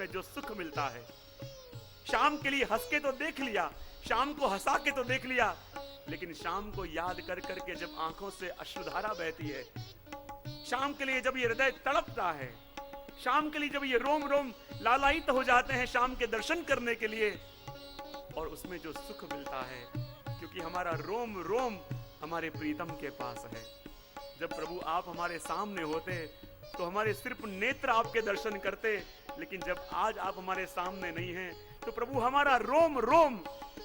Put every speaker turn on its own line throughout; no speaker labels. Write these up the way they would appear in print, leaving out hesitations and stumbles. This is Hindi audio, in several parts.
में जो सुख मिलता है। शाम के लिए हंस के तो देख लिया, शाम को हंसा के तो देख लिया, लेकिन शाम को याद कर करके जब आंखों से अश्रुधारा बहती है, शाम के लिए जब ये हृदय तड़पता है, शाम के लिए जब ये रोम रोम लालायित हो जाते हैं शाम के दर्शन करने के लिए, और उसमें जो सुख मिलता है, क्योंकि हमारा रोम रोम हमारे प्रीतम के पास है। जब प्रभु आप हमारे सामने होते तो हमारे सिर्फ नेत्र आपके दर्शन करते, लेकिन जब आज आप हमारे सामने नहीं हैं तो प्रभु हमारा रोम रोम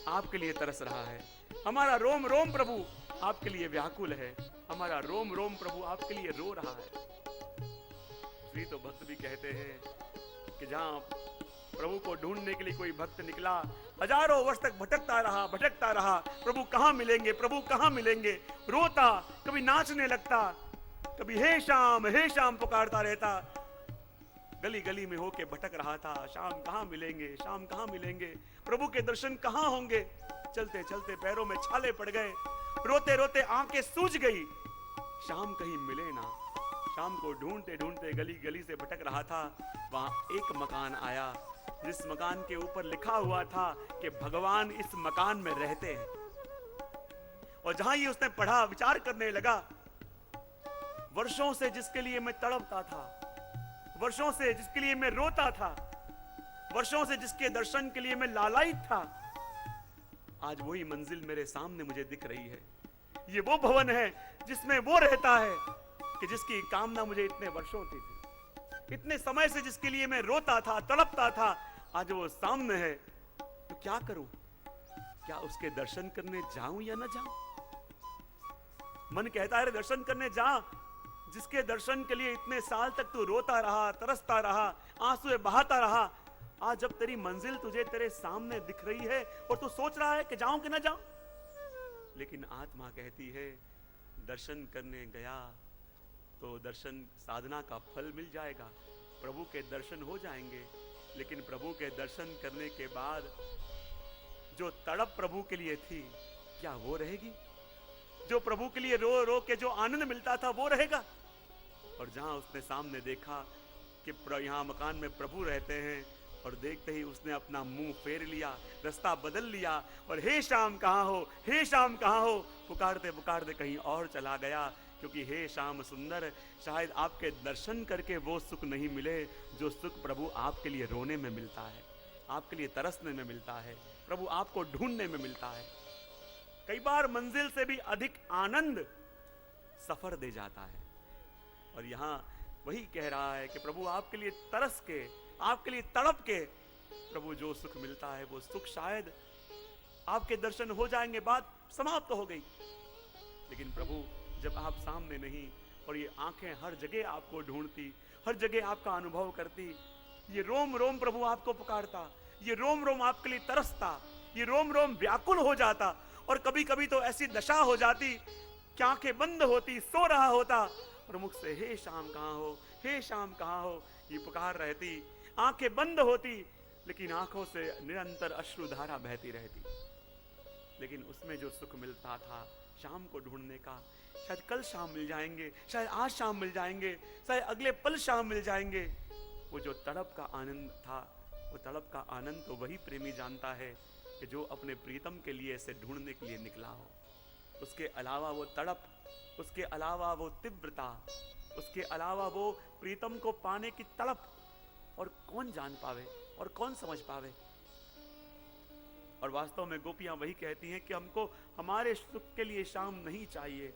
आपके लिए तरस रहा है, हमारा रोम रोम प्रभु आपके लिए व्याकुल है, हमारा रोम रोम प्रभु आपके लिए रो रहा है। इसलिए तो भक्त भी कहते हैं कि जहां प्रभु को ढूंढने के लिए कोई भक्त निकला, हजारों वर्ष तक भटकता रहा, प्रभु कहां मिलेंगे, प्रभु कहां मिलेंगे, रोता, कभी नाचने लगता, कभी हे शाम पुकारता रहता, गली गली में होके भटक रहा था, शाम कहां मिलेंगे, शाम कहां मिलेंगे, प्रभु के दर्शन कहां होंगे। चलते चलते पैरों में छाले पड़ गए, रोते रोते आंखें सूज गई, शाम कहीं मिले ना। शाम को ढूंढते ढूंढते गली गली से भटक रहा था, वहां एक मकान आया जिस मकान के ऊपर लिखा हुआ था कि भगवान इस मकान में रहते हैं। और जहां ये उसने पढ़ा, विचार करने लगा, वर्षों से जिसके लिए मैं तड़पता था, वर्षों से जिसके लिए मैं रोता था, वर्षों से जिसके दर्शन के लिए मैं लालायित था, आज वही मंजिल मेरे सामने मुझे दिख रही है। ये वो भवन है जिसमें वो रहता है कि जिसकी कामना मुझे इतने वर्षों की थी, इतने समय से जिसके लिए मैं रोता था, तड़पता था, आज वो सामने है। तो क्या करूं? क्या उसके दर्शन करने जाऊं या ना जाऊं? मन कहता है दर्शन करने जा, जिसके दर्शन के लिए इतने साल तक तू रोता रहा, तरसता रहा, आंसुएं बहाता रहा, आज जब तेरी मंजिल तुझे तेरे सामने दिख रही है और तू सोच रहा है कि जाऊं कि ना जाऊं। लेकिन आत्मा कहती है दर्शन करने गया तो दर्शन साधना का फल मिल जाएगा, प्रभु के दर्शन हो जाएंगे, लेकिन प्रभु के दर्शन करने के बाद जो तड़प प्रभु के लिए थी, क्या वो रहेगी? जो प्रभु के लिए रो रो के जो आनंद मिलता था वो रहेगा? और जहां उसने सामने देखा कि यहां मकान में प्रभु रहते हैं, और देखते ही उसने अपना मुंह फेर लिया, रास्ता बदल लिया, और हे शाम कहां हो, हे शाम कहां हो, पुकारते पुकारते कहीं और चला गया। क्योंकि हे शाम सुंदर, शायद आपके दर्शन करके वो सुख नहीं मिले जो सुख प्रभु आपके लिए रोने में मिलता है, आपके लिए तरसने में मिलता है, प्रभु आपको ढूंढने में मिलता है। कई बार मंजिल से भी अधिक आनंद सफर दे जाता है। और यहां वही कह रहा है कि प्रभु आपके लिए तरस के, आपके लिए तड़प के, प्रभु जो सुख मिलता है वो सुख शायद आपके दर्शन हो जाएंगे, बात समाप्त हो गई। लेकिन प्रभु जब आप सामने नहीं, और ये आंखें हर जगह आपको ढूंढती, हर जगह आपका अनुभव करती, ये रोम रोम प्रभु आपको पुकारता, ये रोम रोम आपके लिए तरसता, ये रोम रोम व्याकुल हो जाता। और कभी कभी तो ऐसी दशा हो जाती कि आंखें बंद होती, सो रहा होता, और मुख से हे शाम कहां हो, हे शाम कहां हो, ये पुकार रहती, आंखें बंद होती, लेकिन आंखों से निरंतर अश्रुधारा बहती रहती। लेकिन उसमें जो सुख मिलता था शाम को ढूंढने का, शायद कल शाम मिल जाएंगे, शायद आज शाम मिल जाएंगे, शायद अगले पल शाम मिल जाएंगे, वो जो तड़प का आनंद था, वो तड़प का आनंद तो वही प्रेमी जानता है कि जो अपने प्रीतम के लिए इसे ढूंढने के लिए निकला हो। उसके अलावा वो तड़प, उसके अलावा वो तीव्रता, उसके अलावा वो प्रीतम को पाने की तड़प और कौन जान पावे और कौन समझ पावे। और वास्तव में गोपियां वही कहती हैं कि हमको हमारे सुख के लिए शाम नहीं चाहिए,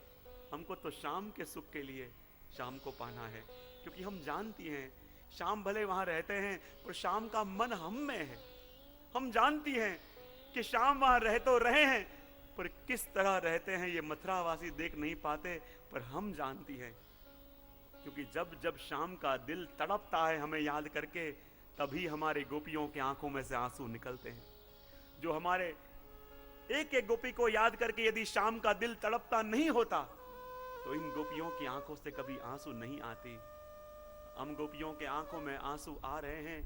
हमको तो शाम के सुख के लिए शाम को पाना है। क्योंकि हम जानती हैं शाम भले वहां रहते हैं, पर शाम का मन हम में है। हम जानती हैं कि शाम वहां रह तो रहे हैं, पर किस तरह रहते हैं ये मथुरावासी देख नहीं पाते, पर हम जानती हैं। क्योंकि जब जब शाम का दिल तड़पता है हमें याद करके, तभी हमारे गोपियों की आंखों में से आंसू निकलते हैं। जो हमारे एक एक गोपी को याद करके यदि शाम का दिल तड़पता नहीं होता, तो इन गोपियों की आंखों से कभी आंसू नहीं आती। हम गोपियों के आंखों में आंसू आ रहे हैं,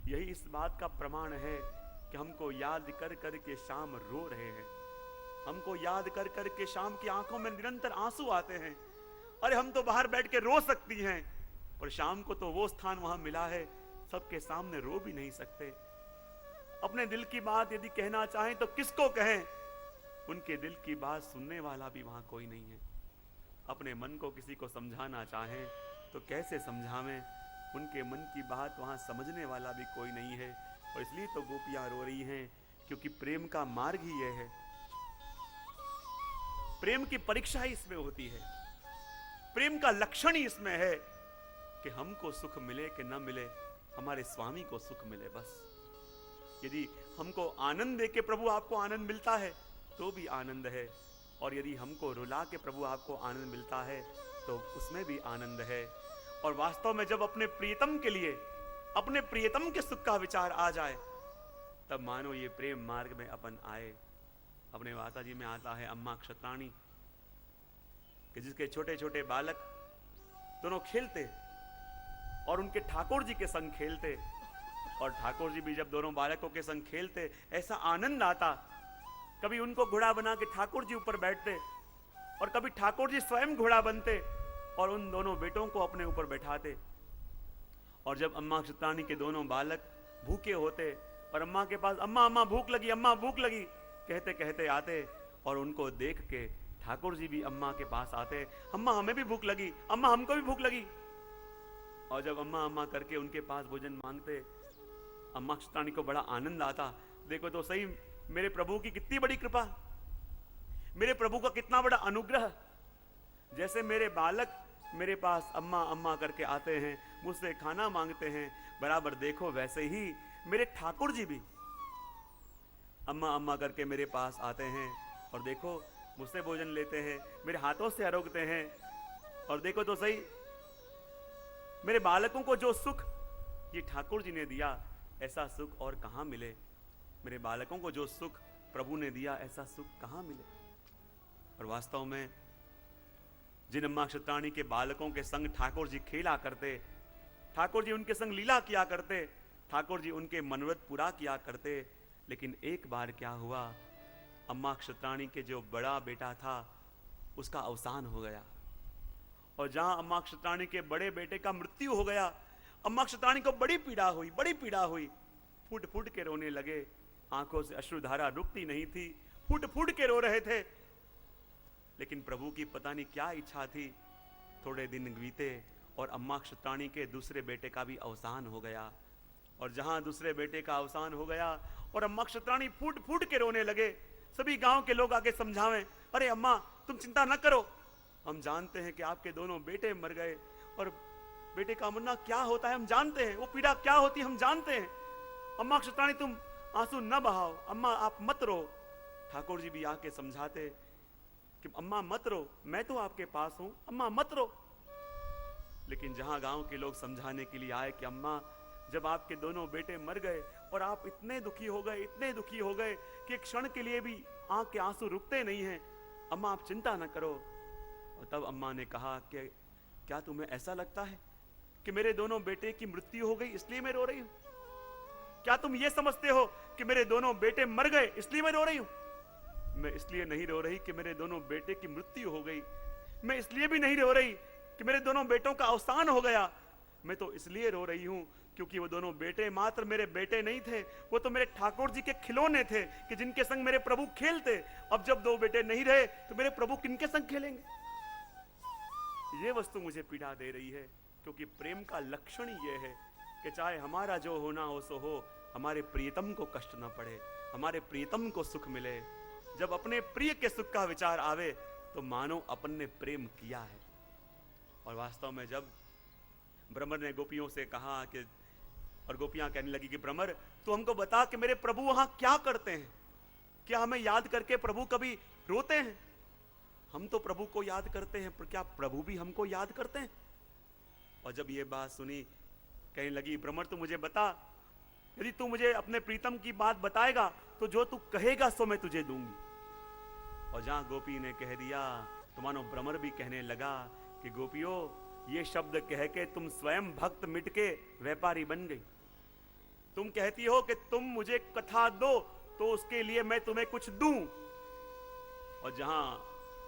यही इस बात का प्रमाण है कि हमको याद कर कर के शाम रो रहे हैं, हमको याद कर कर के शाम की आंखों में निरंतर आंसू आते हैं। अरे हम तो बाहर बैठ के रो सकती हैं, पर शाम को तो वो स्थान वहां मिला है सबके सामने रो भी नहीं सकते। अपने दिल की बात यदि कहना चाहें तो किसको कहें? उनके दिल की बात सुनने वाला भी वहां कोई नहीं है। अपने मन को किसी को समझाना चाहें तो कैसे समझावें? उनके मन की बात वहां समझने वाला भी कोई नहीं है। और इसलिए तो गोपियां रो रही हैं, क्योंकि प्रेम का मार्ग ही यह है। प्रेम की परीक्षा ही इसमें होती है। प्रेम का लक्षण ही इसमें है कि हमको सुख मिले कि न मिले, हमारे स्वामी को सुख मिले बस। यदि हमको आनंद दे के प्रभु आपको आनंद मिलता है तो भी आनंद है, और यदि हमको रुला के प्रभु आपको आनंद मिलता है तो उसमें भी आनंद है। और वास्तव में जब अपने प्रियतम के लिए, अपने प्रियतम के सुख का विचार आ जाए, तब मानो ये प्रेम मार्ग में अपन आए। अपने माता जी में आता है अम्मा क्षत्राणी, कि जिसके छोटे छोटे बालक दोनों खेलते और उनके ठाकुर जी के संग खेलते, और ठाकुर जी भी जब दोनों बालकों के संग खेलते ऐसा आनंद आता। कभी उनको घोड़ा बना के ठाकुर जी ऊपर बैठते, और कभी ठाकुर जी स्वयं घोड़ा बनते और उन दोनों बेटों को अपने ऊपर बैठाते। और जब अम्मा क्षत्राणी के दोनों बालक भूखे होते और अम्मा के पास अम्मा अम्मा भूख लगी, अम्मा भूख लगी कहते कहते आते, और उनको देख के ठाकुर जी भी अम्मा के पास आते, अम्मा हमें भी भूख लगी, अम्मा हमको भी भूख लगी। और जब अम्मा अम्मा करके उनके पास भोजन मांगते, अम्मा क्षत्राणी को बड़ा आनंद आता। देखो तो सही, मेरे प्रभु की कितनी बड़ी कृपा, मेरे प्रभु का कितना बड़ा अनुग्रह। जैसे मेरे बालक मेरे पास अम्मा अम्मा करके आते हैं, मुझसे खाना मांगते हैं, बराबर देखो वैसे ही मेरे ठाकुर जी भी अम्मा अम्मा करके मेरे पास आते हैं, और देखो मुझसे भोजन लेते हैं, मेरे हाथों से आरोगते हैं। और देखो तो सही, मेरे बालकों को जो सुख ये ठाकुर जी ने दिया, ऐसा सुख और कहां मिले। मेरे बालकों को जो सुख प्रभु ने दिया, ऐसा सुख कहां मिले। और वास्तव में जिन अम्मा क्षत्राणी के बालकों के संग ठाकुर जी खेला करते, ठाकुर जी उनके संग लीला किया करते, ठाकुर जी उनके मनोरथ पूरा किया करते, लेकिन एक बार क्या हुआ, अम्मा क्षत्राणी के जो बड़ा बेटा था उसका अवसान हो गया। और जहां अम्मा क्षत्राणी के बड़े बेटे का मृत्यु हो गया, अम्मा क्षत्राणी को बड़ी पीड़ा हुई, बड़ी पीड़ा हुई। फूट फूट के रोने लगे, आंखों से अश्रुधारा रुकती नहीं थी, फूट फूट के रो रहे थे। लेकिन प्रभु की पता नहीं क्या इच्छा थी, थोड़े दिन बीते और अम्मा क्षत्राणी के दूसरे बेटे का भी अवसान हो गया। और जहां दूसरे बेटे का अवसान हो गया और अम्मा क्षत्राणी फूट फूट के रोने लगे, सभी गांव के लोग आके समझावें, अरे अम्मा तुम चिंता न करो, हम जानते हैं कि आपके दोनों बेटे मर गए, और बेटे का मरना क्या होता है हम जानते हैं, वो पीड़ा क्या होती है हम जानते हैं। अम्मा क्षत्राणी तुम आंसू न बहाओ, अम्मा आप मत रो। ठाकुर जी भी आके समझाते कि अम्मा मत रो, मैं तो आपके पास हूं, अम्मा मत रो। लेकिन जहां गांव के लोग समझाने के लिए आए कि अम्मा जब आपके दोनों बेटे मर गए और आप इतने दुखी हो गए, इतने दुखी हो गए कि एक क्षण के लिए भी आंख के आंसू रुकते नहीं हैं, अम्मा आप चिंता न करो। और तब अम्मा ने कहा कि क्या तुम्हें ऐसा लगता है कि मेरे दोनों बेटे की मृत्यु हो गई इसलिए मैं रो रही हूं? क्या तुम ये समझते हो कि मेरे दोनों बेटे मर गए इसलिए मैं रो रही हूं? मैं इसलिए नहीं रो रही कि मेरे दोनों बेटे की मृत्यु हो गई, मैं इसलिए भी नहीं रो रही कि मेरे दोनों बेटों का अवसान हो गया, मैं तो इसलिए रो रही हूं क्योंकि वो दोनों बेटे मात्र मेरे बेटे नहीं थे, वो तो मेरे ठाकुर जी के खिलौने थे कि जिनके संग मेरे प्रभु खेलते। अब जब दो बेटे नहीं रहे तो मेरे प्रभु किनके संग खेलेंगे? ये वस्तु मुझे पीड़ा दे रही है, क्योंकि प्रेम का लक्षण ही ये है कि चाहे हमारा जो होना हो सो हो, हमारे प्रियतम को कष्ट न पड़े, हमारे प्रियतम को सुख मिले। जब अपने प्रिय के सुख का विचार आवे तो मानो अपन ने प्रेम किया है। और वास्तव में जब भ्रमर ने गोपियों से कहा कि, और गोपियां कहने लगी कि भ्रमर तू हमको बता कि मेरे प्रभु वहां क्या करते हैं, क्या हमें याद करके प्रभु कभी रोते हैं? हम तो प्रभु को याद करते हैं, पर क्या प्रभु भी हमको याद करते हैं? और जब ये बात सुनी, कहने लगी भ्रमर तू मुझे बता, यदि तू मुझे अपने प्रीतम की बात बताएगा तो जो तू कहेगा सो मैं तुझे दूंगी। और जहां गोपी ने कह दिया तो मानो भ्रमर भी कहने लगा कि गोपियों ये शब्द कह के तुम स्वयं भक्त मिट के व्यापारी बन गई। तुम कहती हो कि तुम मुझे कथा दो तो उसके लिए मैं तुम्हें कुछ दूं, और जहां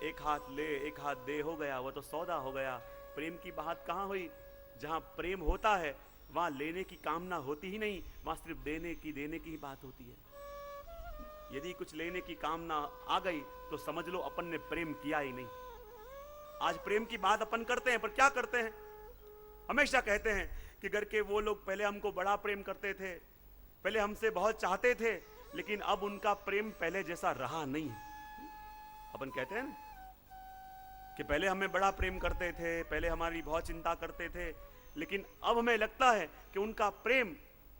एक हाथ ले एक हाथ दे हो गया वो तो सौदा हो गया। प्रेम की बात कहां हुई? जहां प्रेम होता है वहां लेने की कामना होती ही नहीं, वहां सिर्फ देने की ही बात होती है। यदि कुछ लेने की कामना आ गई तो समझ लो अपन ने प्रेम किया ही नहीं। आज प्रेम की बात अपन करते हैं, पर क्या करते हैं? हमेशा कहते हैं कि घर के वो लोग पहले हमको बड़ा प्रेम करते थे, पहले हमसे बहुत चाहते थे, लेकिन अब उनका प्रेम पहले जैसा रहा नहीं है। अपन कहते हैं ना कि पहले हमें बड़ा प्रेम करते थे, पहले हमारी बहुत चिंता करते थे, लेकिन अब हमें लगता है कि उनका प्रेम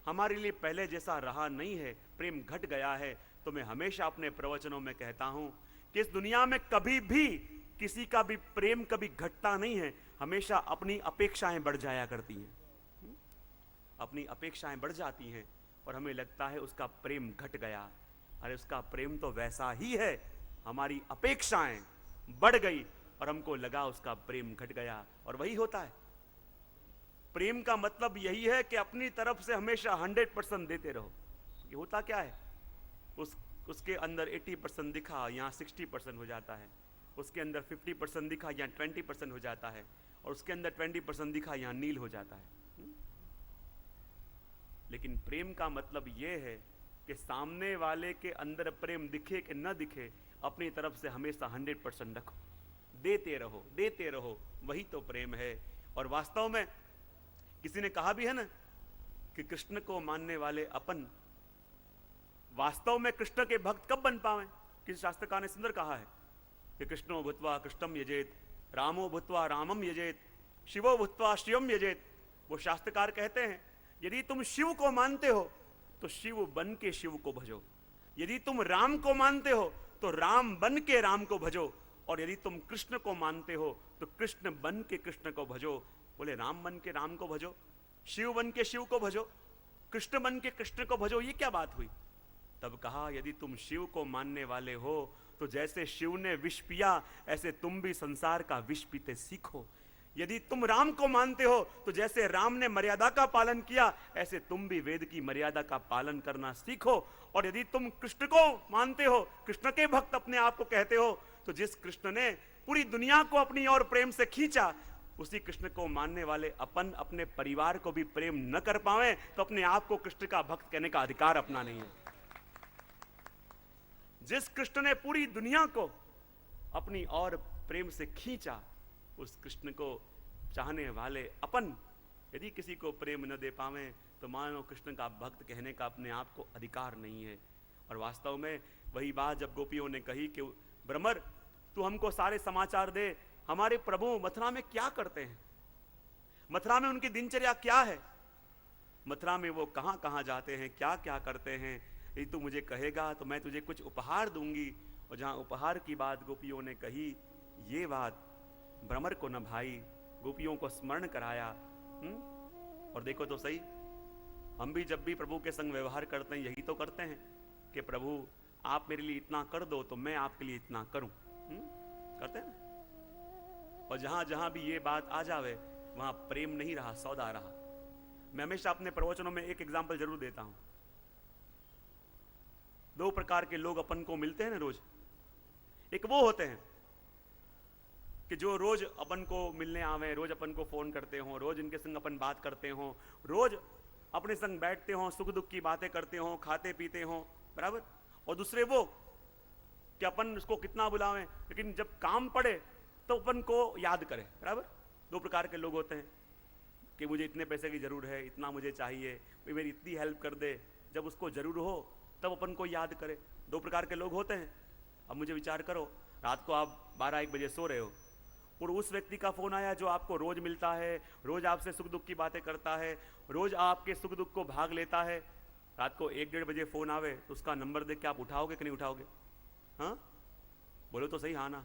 हमारे लिए पहले जैसा रहा नहीं है, प्रेम घट गया है। तो मैं हमेशा अपने प्रवचनों में कहता हूं कि इस दुनिया में कभी भी किसी का भी प्रेम कभी घटता नहीं है, हमेशा अपनी अपेक्षाएं बढ़ जाया करती हैं। अपनी अपेक्षाएं बढ़ जाती हैं और हमें लगता है उसका प्रेम घट गया। अरे उसका प्रेम तो वैसा ही है, हमारी अपेक्षाएं बढ़ गई और हमको लगा उसका प्रेम घट गया। और वही होता है, प्रेम का मतलब यही है कि अपनी तरफ से हमेशा 100% देते रहो। ये होता क्या है, उसके अंदर 80% दिखा, यहाँ 60% हो जाता है, उसके अंदर 50% दिखा, यहाँ 20% हो जाता है, और उसके अंदर 20% दिखा, यहाँ नील हो जाता है। लेकिन प्रेम का मतलब यह है कि सामने वाले के अंदर प्रेम दिखे कि न दिखे, अपनी तरफ से हमेशा 100% रखो, देते रहो, देते रहो, वही तो प्रेम है। और वास्तव में किसी ने कहा भी है ना कि कृष्ण को मानने वाले अपन वास्तव में कृष्ण के भक्त कब बन पावे? किसी शास्त्रकार ने सुंदर कहा है कि कृष्णो भूत्वा कृष्णम यजेत, रामो भूत्वा रामम यजेत, शिवो भूत्वा शिवम यजेत। वो शास्त्रकार कहते हैं यदि तुम शिव को मानते हो तो शिव बन के शिव को भजो, यदि तुम राम को मानते हो तो राम बन के राम को भजो, और यदि तुम कृष्ण को मानते हो तो कृष्ण बन के कृष्ण को भजो। बोले राम बन के राम को भजो, शिव बन के शिव को भजो, कृष्ण बन के कृष्ण को भजो, ये क्या बात हुई? तब कहा यदि तुम शिव को मानने वाले हो तो जैसे शिव ने विष पिया ऐसे तुम भी संसार का विष पीते सीखो। यदि तुम राम को मानते हो तो जैसे राम ने मर्यादा का पालन किया ऐसे तुम भी वेद की मर्यादा का पालन करना सीखो। और यदि तुम कृष्ण को मानते हो, कृष्ण के भक्त अपने आप को कहते हो, तो जिस कृष्ण ने पूरी दुनिया को अपनी ओर प्रेम से खींचा, उसी कृष्ण को मानने वाले अपन अपने परिवार को भी प्रेम न कर पाए तो अपने आप को कृष्ण का भक्त कहने का अधिकार अपना नहीं है। जिस कृष्ण ने पूरी दुनिया को अपनी ओर प्रेम से खींचा, उस कृष्ण को चाहने वाले अपन यदि किसी को प्रेम न दे पावे तो मानो कृष्ण का भक्त कहने का अपने आप को अधिकार नहीं है। और वास्तव में वही बात जब गोपियों ने कही कि भ्रमर तू हमको सारे समाचार दे, हमारे प्रभु मथुरा में क्या करते हैं, मथुरा में उनकी दिनचर्या क्या है, मथुरा में वो कहां कहां जाते हैं, क्या क्या करते हैं, यदि तू मुझे कहेगा तो मैं तुझे कुछ उपहार दूंगी। और जहां उपहार की बात गोपियों ने कही, ये बात भ्रमर को न भाई, गोपियों को स्मरण कराया। और देखो तो सही, हम भी जब भी प्रभु के संग व्यवहार करते हैं यही तो करते हैं कि प्रभु आप मेरे लिए इतना कर दो तो मैं आपके लिए इतना करूं। करते हैं ना। और जहां जहां भी ये बात आ जावे वहां प्रेम नहीं रहा, सौदा रहा। मैं हमेशा अपने प्रवचनों में एक एग्जाम्पल जरूर देता हूं। दो प्रकार के लोग अपन को मिलते हैं ना रोज। एक वो होते हैं कि जो रोज अपन को मिलने आवे, रोज अपन को फोन करते हो, रोज इनके संग अपन बात करते हो, रोज अपने संग बैठते हो, सुख दुख की बातें करते हो, खाते पीते हो, बराबर। और दूसरे वो कि अपन उसको कितना बुलावें लेकिन जब काम पड़े तो अपन को याद करे, बराबर। दो प्रकार के लोग होते हैं कि मुझे इतने पैसे की जरूर है, इतना मुझे चाहिए, मेरी इतनी हेल्प कर दे, जब उसको जरूर हो तब अपन को याद करे। दो प्रकार के लोग होते हैं। अब मुझे विचार करो, रात को आप 12-1 बजे सो रहे हो और उस व्यक्ति का फोन आया जो आपको रोज मिलता है, रोज आपसे सुख दुख की बातें करता है, रोज आपके सुख दुख को भाग लेता है। रात को 1-1:30 बजे फोन आवे तो उसका नंबर देख के आप उठाओगे कि नहीं उठाओगे? हाँ बोलो तो सही, हाँ ना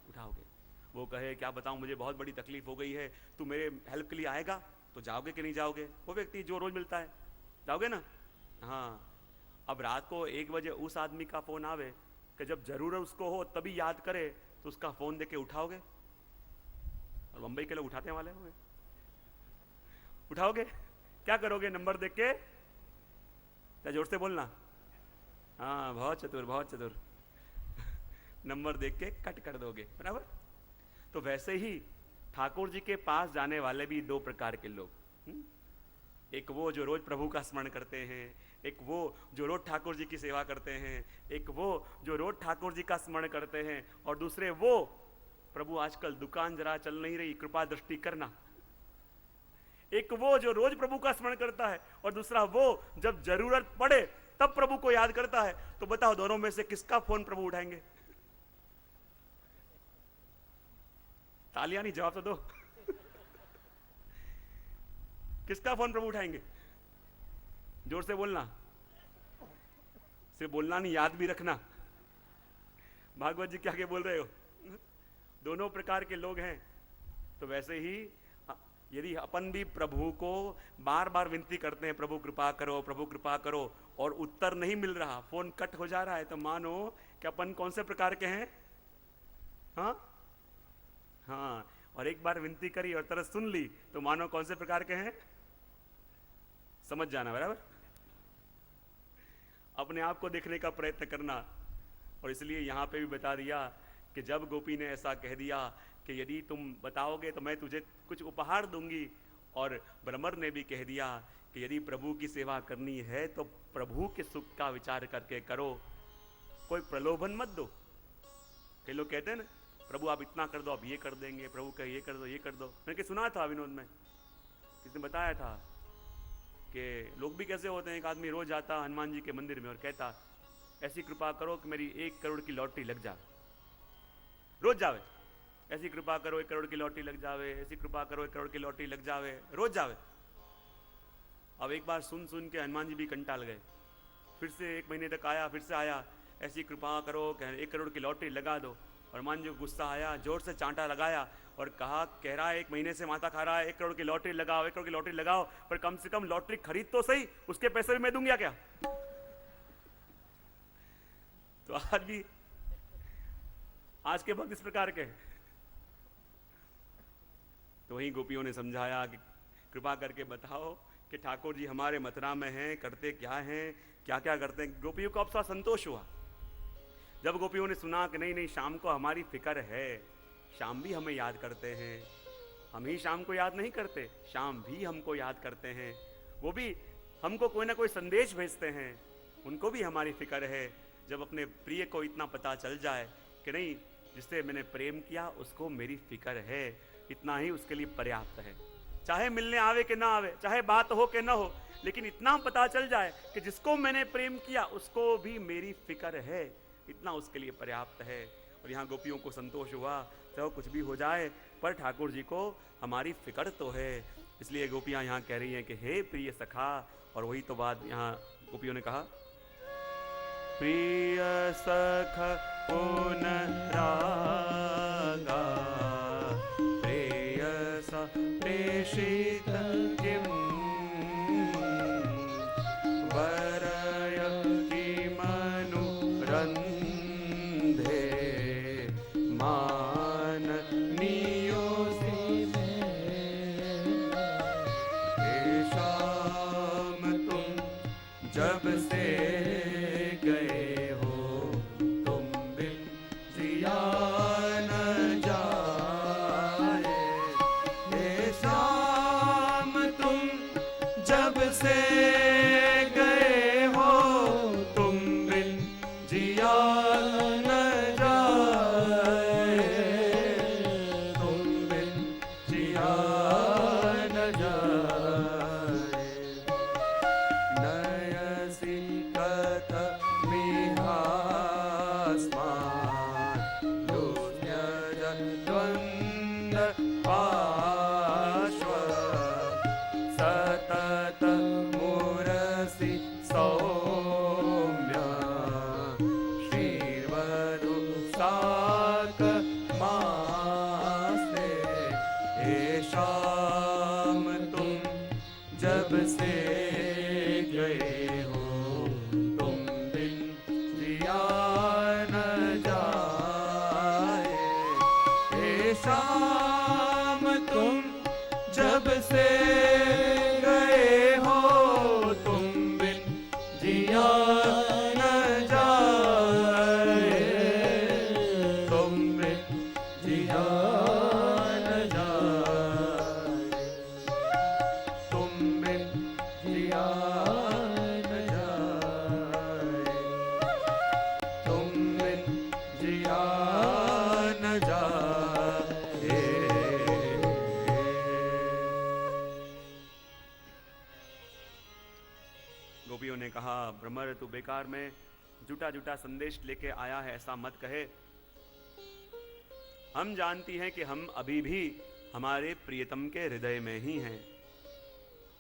उठाओगे। वो कहे क्या बताऊं मुझे बहुत बड़ी तकलीफ हो गई है, तू मेरे हेल्प के लिए आएगा, तो जाओगे कि नहीं जाओगे? वो व्यक्ति जो रोज मिलता है, जाओगे ना? हाँ। अब रात को 1 बजे उस आदमी का फोन आवे कि जब जरूरत उसको हो तभी याद करे, तो उसका फोन देके उठाओगे? और मुंबई के लोग उठाते वाले होंगे, उठाओगे? क्या करोगे नंबर देख के? क्या जोर से बोलना, हाँ बहुत चतुर बहुत चतुर नंबर देख के कट कर दोगे, बराबर। तो वैसे ही ठाकुर जी के पास जाने वाले भी दो प्रकार के लोग। एक वो जो रोज प्रभु का स्मरण करते हैं, एक वो जो रोज ठाकुर जी की सेवा करते हैं, एक वो जो रोज ठाकुर जी का स्मरण करते हैं, और दूसरे वो प्रभु आजकल दुकान जरा चल नहीं रही, कृपा दृष्टि करना। एक वो जो रोज प्रभु का स्मरण करता है, और दूसरा वो जब जरूरत पड़े तब प्रभु को याद करता है। तो बताओ दोनों में से किसका फोन प्रभु उठाएंगे? तालियां नहीं, जवाब तो दो। किसका फोन प्रभु उठाएंगे? जोर से बोलना, सिर्फ बोलना नहीं, याद भी रखना। भागवत जी क्या बोल रहे हो? दोनों प्रकार के लोग हैं। तो वैसे ही यदि अपन भी प्रभु को बार बार विनती करते हैं, प्रभु कृपा करो, प्रभु कृपा करो, और उत्तर नहीं मिल रहा, फोन कट हो जा रहा है, तो मानो कि अपन कौन से प्रकार के हैं? हाँ हाँ, और एक बार विनती करी और तरह सुन ली, तो मानो कौन से प्रकार के हैं? समझ जाना, बराबर। अपने आप को देखने का प्रयत्न करना। और इसलिए यहां पे भी बता दिया कि जब गोपी ने ऐसा कह दिया कि यदि तुम बताओगे तो मैं तुझे कुछ उपहार दूंगी, और भ्रमर ने भी कह दिया कि यदि प्रभु की सेवा करनी है तो प्रभु के सुख का विचार करके करो, कोई प्रलोभन मत दो। कई लोग कहते हैं ना, प्रभु आप इतना कर दो, आप ये कर देंगे, प्रभु का ये कर दो, ये कर दो। मैंने सुना था विनोद में, किसने बताया था कि लोग भी कैसे होते हैं। एक आदमी रोज आता हनुमान जी के मंदिर में और कहता, ऐसी कृपा करो कि मेरी 1 करोड़ की लॉटरी लग जाए। रोज जावे, ऐसी कृपा करो 1 करोड़ की लॉटरी लग जावे, ऐसी कृपा करो 1 करोड़ की लॉटरी लग जावे, रोज जावे। अब एक बार सुन सुन के हनुमान जी भी कंटाल गए। फिर से 1 महीने तक आया, फिर से आया, ऐसी कृपा करो 1 करोड़ की लॉटरी लगा दो। हनुमान जी को गुस्सा आया, जोर से चांटा लगाया और कहा, कह रहा है 1 महीने से माथा खा रहा है, 1 करोड़ की लॉटरी लगाओ, 1 करोड़ की लॉटरी लगाओ, पर कम से कम लॉटरी खरीद तो सही, उसके पैसे भी मैं दूंगा क्या? तो आज के वक्त इस प्रकार के। तो वही गोपियों ने समझाया कि कृपा करके बताओ कि ठाकुर जी हमारे मथुरा में हैं, करते क्या हैं, क्या क्या करते हैं। गोपियों को अब संतोष हुआ जब गोपियों ने सुना कि नहीं नहीं, शाम को हमारी फिक्र है, शाम भी हमें याद करते हैं। हम ही शाम को याद नहीं करते, शाम भी हमको याद करते हैं, वो भी हमको कोई ना कोई संदेश भेजते हैं, उनको भी हमारी फिक्र है। जब अपने प्रिय को इतना पता चल जाए कि नहीं, जिससे मैंने प्रेम किया उसको मेरी फिक्र है, इतना ही उसके लिए पर्याप्त है। चाहे मिलने आवे कि ना आवे, चाहे बात हो कि ना हो, लेकिन इतना पता चल जाए कि जिसको मैंने प्रेम किया उसको भी मेरी फिक्र है, इतना उसके लिए पर्याप्त है। और यहाँ गोपियों को संतोष हुआ, चाहे कुछ भी हो जाए पर ठाकुर जी को हमारी फिक्र तो है। इसलिए गोपियाँ यहाँ कह रही हैं कि हे प्रिय सखा। और वही तो बात यहाँ गोपियों ने कहा, प्रिय सख पुन रागा प्रेयस प्रेषित किम वरय किमनु रंधे मान नियोसी शाम तुम जब से गए हो, तुम बिन जिया न जाए। हे शाम तुम जब से गए हो, तुम बिन जिया न जाए, तुम बिन जिया न जाए। नयसी कथ मिहास्मान दुर्यज द्वंद पार्श्व सतत मुरसि सौम्य श्रीवधु साक मास्ते। हे शाम तुम जब से गए हो, तुम बिन जिया न जाए। हे शाम तुम जब से गए हो, तुम बिन जिया न जाए, तुम बिन जिया न जाए, तुम बिन गोपियों ने कहा, भ्रमर तू बेकार में झूठा झूठा संदेश लेके आया है, ऐसा मत कहे। हम जानती हैं कि हम अभी भी हमारे प्रियतम के हृदय में ही हैं,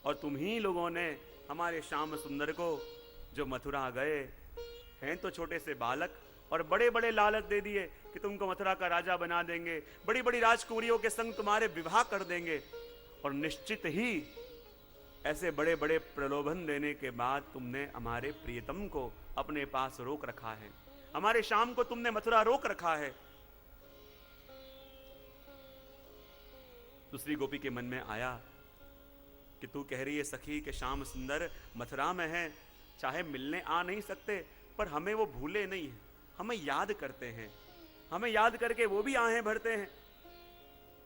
और तुम ही लोगों ने हमारे श्याम सुंदर को, जो मथुरा गए हैं तो छोटे से बालक, और बड़े बड़े लालच दे दिए कि तुमको मथुरा का राजा बना देंगे, बड़ी बड़ी राजकुमारियों के संग तुम्हारे विवाह कर देंगे, और निश्चित ही ऐसे बड़े बड़े प्रलोभन देने के बाद तुमने हमारे प्रियतम को अपने पास रोक रखा है, हमारे श्याम को तुमने मथुरा रोक रखा है। दूसरी गोपी के मन में आया कि तू कह रही है सखी कि श्याम सुंदर मथुरा में है, चाहे मिलने आ नहीं सकते पर हमें वो भूले नहीं है, हमें याद करते हैं, हमें याद करके वो भी आहें भरते हैं।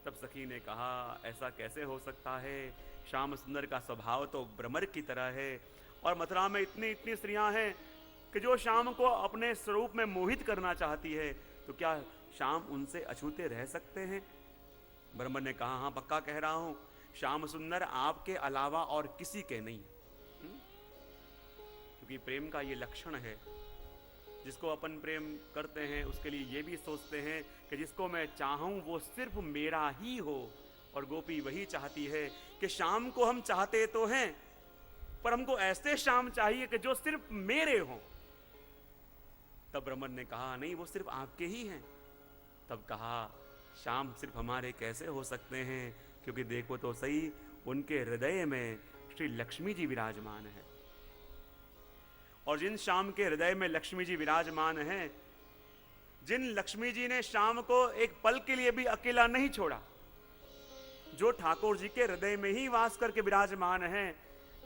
तब सखी ने कहा, ऐसा कैसे हो सकता है, श्याम सुंदर का स्वभाव तो भ्रमर की तरह है, और मथुरा में इतनी इतनी स्त्रियां हैं कि जो श्याम को अपने स्वरूप में मोहित करना चाहती है, तो क्या श्याम उनसे अछूते रह सकते हैं? भ्रमर ने कहा, हाँ पक्का कह रहा हूं, श्याम सुंदर आपके अलावा और किसी के नहीं। क्योंकि प्रेम का ये लक्षण है, जिसको अपन प्रेम करते हैं उसके लिए ये भी सोचते हैं कि जिसको मैं चाहूं वो सिर्फ मेरा ही हो, और गोपी वही चाहती है कि श्याम को हम चाहते तो हैं पर हमको ऐसे श्याम चाहिए कि जो सिर्फ मेरे हों। तब भ्रमर ने कहा, नहीं वो सिर्फ आपके ही हैं। तब कहा, श्याम सिर्फ हमारे कैसे हो सकते हैं, क्योंकि देखो तो सही, उनके हृदय में श्री लक्ष्मी जी विराजमान है, और जिन श्याम के हृदय में लक्ष्मी जी विराजमान हैं, जिन लक्ष्मी जी ने श्याम को एक पल के लिए भी अकेला नहीं छोड़ा, जो ठाकुर जी के हृदय में ही वास करके विराजमान हैं,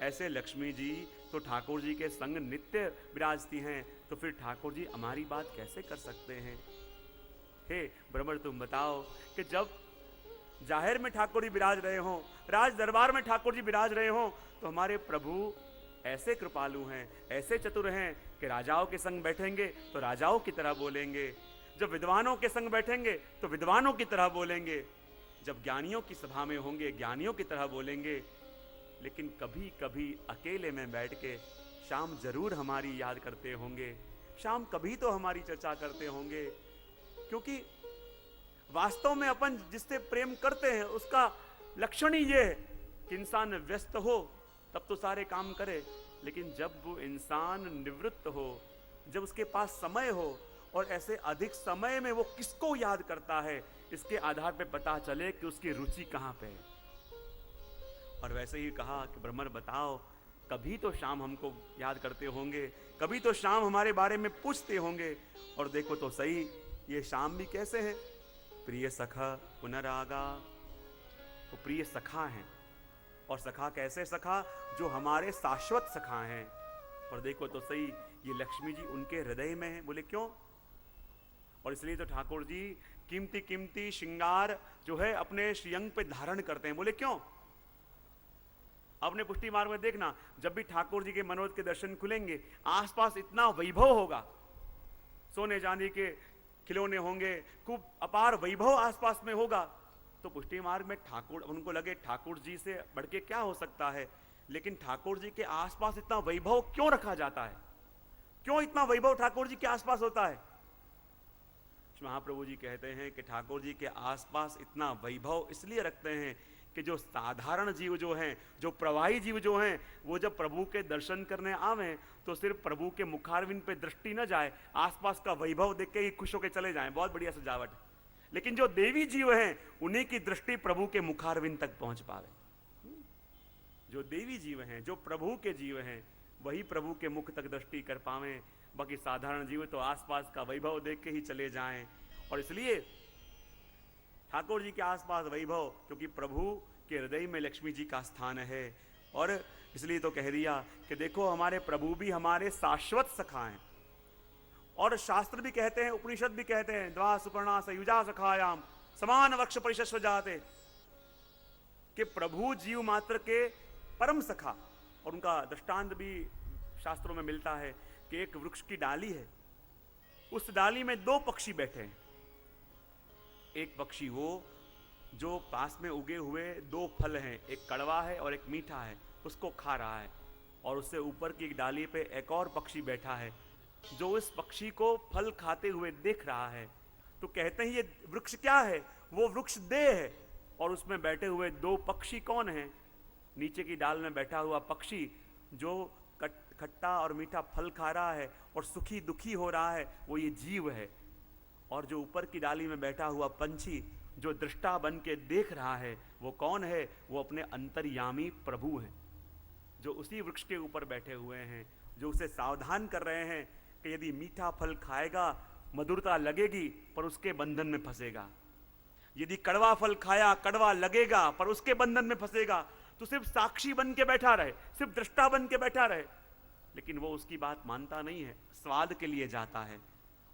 ऐसे लक्ष्मी जी तो ठाकुर जी के संग नित्य विराजती हैं, तो फिर ठाकुर जी हमारी बात कैसे कर सकते हैं? हे भ्रमर तुम बताओ कि जब जाहिर में ठाकुर जी विराज रहे हों, राज दरबार में ठाकुर जी विराज रहे हों, तो हमारे प्रभु ऐसे कृपालु हैं, ऐसे चतुर हैं कि राजाओं के संग बैठेंगे तो राजाओं की तरह बोलेंगे, जब विद्वानों के संग बैठेंगे तो विद्वानों की तरह बोलेंगे, जब ज्ञानियों की सभा में होंगे ज्ञानियों की तरह बोलेंगे। लेकिन कभी कभी अकेले में बैठ के श्याम जरूर हमारी याद करते होंगे, श्याम कभी तो हमारी चर्चा करते होंगे, क्योंकि वास्तव में अपन जिससे प्रेम करते हैं उसका लक्षण ही ये है कि इंसान व्यस्त हो तब तो सारे काम करे, लेकिन जब वो इंसान निवृत्त हो, जब उसके पास समय हो, और ऐसे अधिक समय में वो किसको याद करता है, इसके आधार पे पता चले कि उसकी रुचि कहाँ पे है। और वैसे ही कहा कि भ्रमर बताओ, कभी तो श्याम हमको याद करते होंगे, कभी तो श्याम हमारे बारे में पूछते होंगे, और देखो तो सही ये श्याम भी कैसे है, प्रिय सखा पुनरागा, वो प्रिय सखा हैं, और सखा कैसे सखा, जो हमारे शाश्वत सखा हैं। और देखो तो सही ये लक्ष्मी जी उनके हृदय में है। बोले क्यों? और इसलिए तो ठाकुर जी कीमती कीमती श्रृंगार जो है अपने श्रीअंग पे धारण करते हैं। बोले क्यों? आपने पुष्टि मार्ग में देखना, जब भी ठाकुर जी के मनोरथ के दर्शन खुलेंगे, आसपास इतना वैभव होगा, सोने चांदी के खिलौने होंगे, खूब अपार वैभव आसपास में होगा, तो पुष्टि मार्ग में ठाकुर, उनको लगे ठाकुर जी से बढ़ के क्या हो सकता है, लेकिन ठाकुर जी के आसपास इतना वैभव क्यों रखा जाता है? क्यों इतना वैभव ठाकुर जी के आसपास होता है? महाप्रभु जी कहते हैं कि ठाकुर जी के आसपास इतना वैभव इसलिए रखते हैं कि जो साधारण जीव जो हैं, जो प्रवाही जीव जो हैं, वो जब प्रभु के दर्शन करने आवे तो सिर्फ प्रभु के मुखारविंद पे दृष्टि न जाए, आसपास का वैभव देख के ही खुश होकर चले जाएं, बहुत बढ़िया सजावट। लेकिन जो देवी जीव हैं उन्हीं की दृष्टि प्रभु के मुखारविंद तक पहुंच पावे। जो देवी जीव हैं, जो प्रभु के जीव हैं, वही प्रभु के मुख तक दृष्टि कर पावे, बाकी साधारण जीव तो आसपास का वैभव देख के ही चले जाएं। और इसलिए ठाकुर जी के आसपास वैभव, क्योंकि प्रभु के हृदय में लक्ष्मी जी का स्थान है, और इसलिए तो कह दिया कि देखो हमारे प्रभु भी हमारे शाश्वत सखा हैं। और शास्त्र भी कहते हैं, उपनिषद भी कहते हैं, द्वा सुपर्णा सयुजा सखायाम समान वक्ष परिशस्व जाते, कि प्रभु जीव मात्र के परम सखा। और उनका दृष्टांत भी शास्त्रों में मिलता है कि एक वृक्ष की डाली है, उस डाली में दो पक्षी बैठे हैं। एक पक्षी वो जो पास में उगे हुए दो फल हैं, एक कड़वा है और एक मीठा है, उसको खा रहा है। और उससे ऊपर की एक डाली पे एक और पक्षी बैठा है जो इस पक्षी को फल खाते हुए देख रहा है। तो कहते हैं ये वृक्ष क्या है? वो वृक्ष देह है। और उसमें बैठे हुए दो पक्षी कौन हैं? नीचे की डाल में बैठा हुआ पक्षी जो खट्टा और मीठा फल खा रहा है और सुखी दुखी हो रहा है, वो ये जीव है। और जो ऊपर की डाली में बैठा हुआ पंछी जो दृष्टा बन के देख रहा है, वो कौन है? वो अपने अंतर्यामी प्रभु हैं, जो उसी वृक्ष के ऊपर बैठे हुए हैं, जो उसे सावधान कर रहे हैं कि यदि मीठा फल खाएगा मधुरता लगेगी पर उसके बंधन में फंसेगा, यदि कड़वा फल खाया कड़वा लगेगा पर उसके बंधन में फंसेगा। तो सिर्फ साक्षी बन के बैठा रहे, सिर्फ दृष्टा बन के बैठा रहे, लेकिन वो उसकी बात मानता नहीं है, स्वाद के लिए जाता है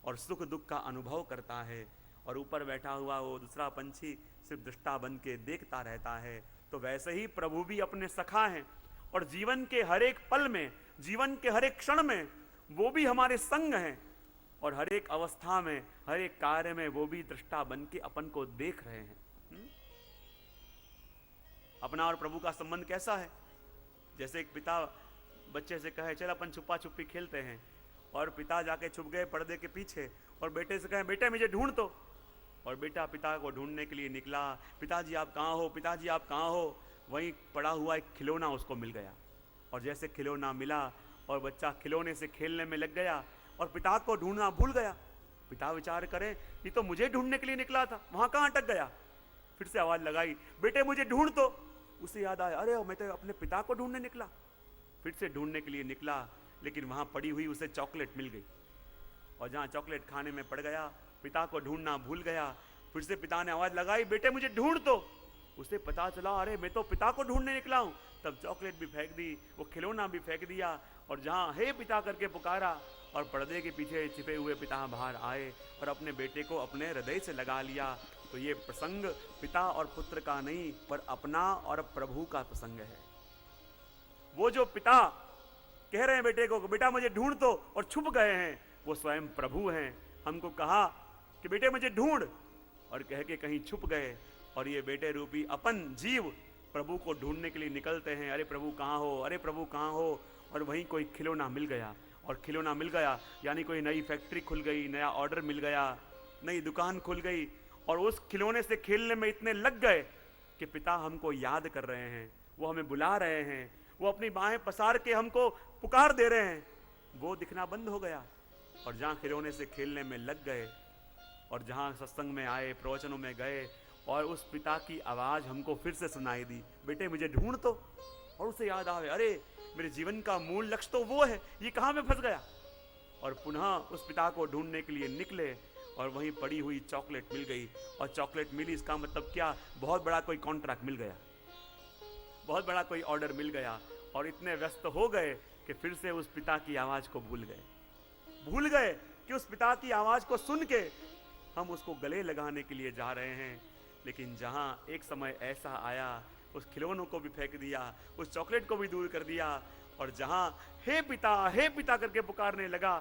और सुख दुख का अनुभव करता है। और ऊपर बैठा हुआ वो दूसरा पंछी सिर्फ दृष्टा बन के देखता रहता है। तो वैसे ही प्रभु भी अपने सखा हैं और जीवन के हर एक पल में, जीवन के हर एक क्षण में वो भी हमारे संग हैं और हर एक अवस्था में, हर एक कार्य में वो भी दृष्टा बन के अपन को देख रहे हैं। अपना और प्रभु का संबंध कैसा है? जैसे एक पिता बच्चे से कहे चल अपन छुपा छुपी खेलते हैं, और पिता जाके छुप गए पर्दे के पीछे और बेटे से कहे बेटे मुझे ढूंढ तो, और बेटा पिता को ढूंढने के लिए निकला, पिताजी आप कहाँ हो, पिताजी आप कहाँ हो। वहीं पड़ा हुआ एक खिलौना उसको मिल गया और जैसे खिलौना मिला और बच्चा खिलौने से खेलने में लग गया और पिता को ढूंढना भूल गया। पिता विचार करे ये तो मुझे ढूंढने के लिए निकला था, वहां कहाँ अटक गया। फिर से आवाज लगाई बेटे मुझे ढूंढ तो। उसे याद आया अरे मैं तो अपने पिता को ढूंढने निकला। फिर से ढूंढने के लिए निकला, लेकिन वहां पड़ी हुई उसे चॉकलेट मिल गई और जहां चॉकलेट खाने में पड़ गया पिता को ढूंढना भूल गया। फिर से पिता ने आवाज लगाई बेटे मुझे ढूंढ तो। उसे पता चला अरे मैं तो पिता को ढूंढने निकला हूं। तब चॉकलेट भी फेंक दी, वो खिलौना भी फेंक दिया और जहां हे पिता करके पुकारा और पर्दे के पीछे छिपे हुए पिता बाहर आए और अपने बेटे को अपने हृदय से लगा लिया। तो ये प्रसंग पिता और पुत्र का नहीं पर अपना और प्रभु का प्रसंग है। वो जो पिता कह रहे हैं बेटे को बेटा मुझे ढूंढ तो और छुप गए हैं, वो स्वयं प्रभु हैं। हमको कहा कि बेटे मुझे ढूंढ और कह के कहीं छुप गए और ये बेटे रूपी अपन जीव प्रभु को ढूंढने के लिए निकलते हैं। अरे प्रभु कहाँ हो, अरे प्रभु कहाँ हो। और वहीं कोई खिलौना मिल गया और खिलौना मिल गया यानी कोई नई फैक्ट्री खुल गई, नया ऑर्डर मिल गया, नई दुकान खुल गई और उस खिलौने से खेलने में इतने लग गए कि पिता हमको याद कर रहे हैं, वो हमें बुला रहे हैं, वो अपनी बाहें पसार के हमको पुकार दे रहे हैं। वो दिखना बंद हो गया और जहाँ खिलौने से खेलने में लग गए और जहाँ सत्संग में आए, प्रवचनों में गए और उस पिता की आवाज़ हमको फिर से सुनाई दी बेटे मुझे ढूंढ तो। और उसे याद आवे अरे मेरे जीवन का मूल लक्ष्य तो वो है, ये कहाँ में फंस गया। और पुनः उस पिता को ढूंढने के लिए निकले और वहीं पड़ी हुई चॉकलेट मिल गई। और चॉकलेट मिली इसका मतलब क्या, बहुत बड़ा कोई कॉन्ट्रैक्ट मिल गया, बहुत बड़ा कोई ऑर्डर मिल गया। और इतने व्यस्त हो गए कि फिर से उस पिता की आवाज़ को भूल गए कि उस पिता की आवाज़ को सुन के हम उसको गले लगाने के लिए जा रहे हैं। लेकिन जहाँ एक समय ऐसा आया उस खिलौनों को भी फेंक दिया, उस चॉकलेट को भी दूर कर दिया और जहाँ हे पिता करके पुकारने लगा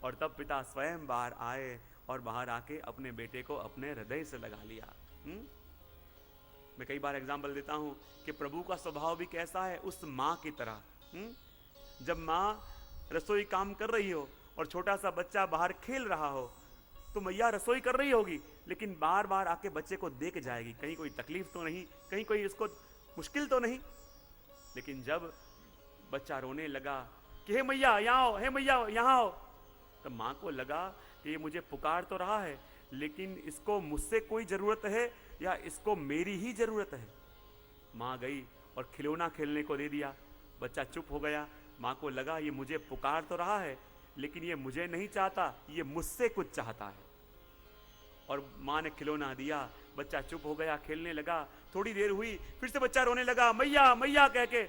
और तब पिता स्वयं बाहर आए और बाहर आके अपने बेटे को अपने हृदय से लगा लिया। मैं कई बार एग्जाम्पल देता हूँ कि प्रभु का स्वभाव भी कैसा है, उस माँ की तरह। जब माँ रसोई काम कर रही हो और छोटा सा बच्चा बाहर खेल रहा हो तो मैया रसोई कर रही होगी लेकिन बार बार आके बच्चे को देख जाएगी, कहीं कोई तकलीफ तो नहीं, कहीं कोई इसको मुश्किल तो नहीं। लेकिन जब बच्चा रोने लगा कि हे मैया यहाँ आओ, हे मैया यहाँ आओ, तो माँ को लगा कि ये मुझे पुकार तो रहा है लेकिन इसको मुझसे कोई ज़रूरत है या इसको मेरी ही ज़रूरत है। माँ गई और खिलौना खेलने को दे दिया, बच्चा चुप हो गया। माँ को लगा ये मुझे पुकार तो रहा है लेकिन ये मुझे नहीं चाहता, ये मुझसे कुछ चाहता है। और माँ ने खिलौना दिया, बच्चा चुप हो गया, खेलने लगा। थोड़ी देर हुई फिर से बच्चा रोने लगा मैया मैया कह के।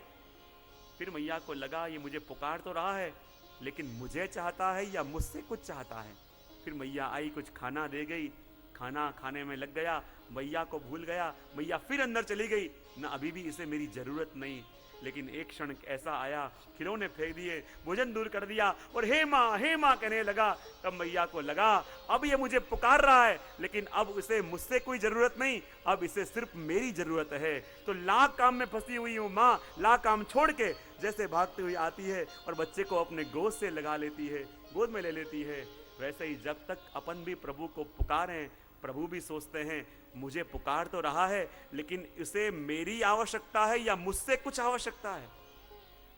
फिर मैया को लगा ये मुझे पुकार तो रहा है लेकिन मुझे चाहता है या मुझसे कुछ चाहता है। फिर मैया आई, कुछ खाना दे गई, खाना खाने में लग गया, मैया को भूल गया। मैया फिर अंदर चली गई, ना अभी भी इसे मेरी ज़रूरत नहीं। लेकिन एक क्षण ऐसा आया, खिलौने फेंक दिए, भोजन दूर कर दिया और हे माँ कहने लगा। तब मैया को लगा अब ये मुझे पुकार रहा है, लेकिन अब इसे मुझसे कोई जरूरत नहीं, अब इसे सिर्फ मेरी जरूरत है। तो लाख काम में फंसी हुई हूँ माँ, लाख काम छोड़ के जैसे भागती हुई आती है और बच्चे को अपने गोद से लगा लेती है, गोद में ले लेती है। वैसे ही जब तक अपन भी प्रभु को पुकारें, प्रभु भी सोचते हैं मुझे पुकार तो रहा है, लेकिन इसे मेरी आवश्यकता है या मुझसे कुछ आवश्यकता है।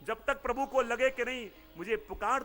जब तक प्रभु को लगे कि नहीं मुझे पुकार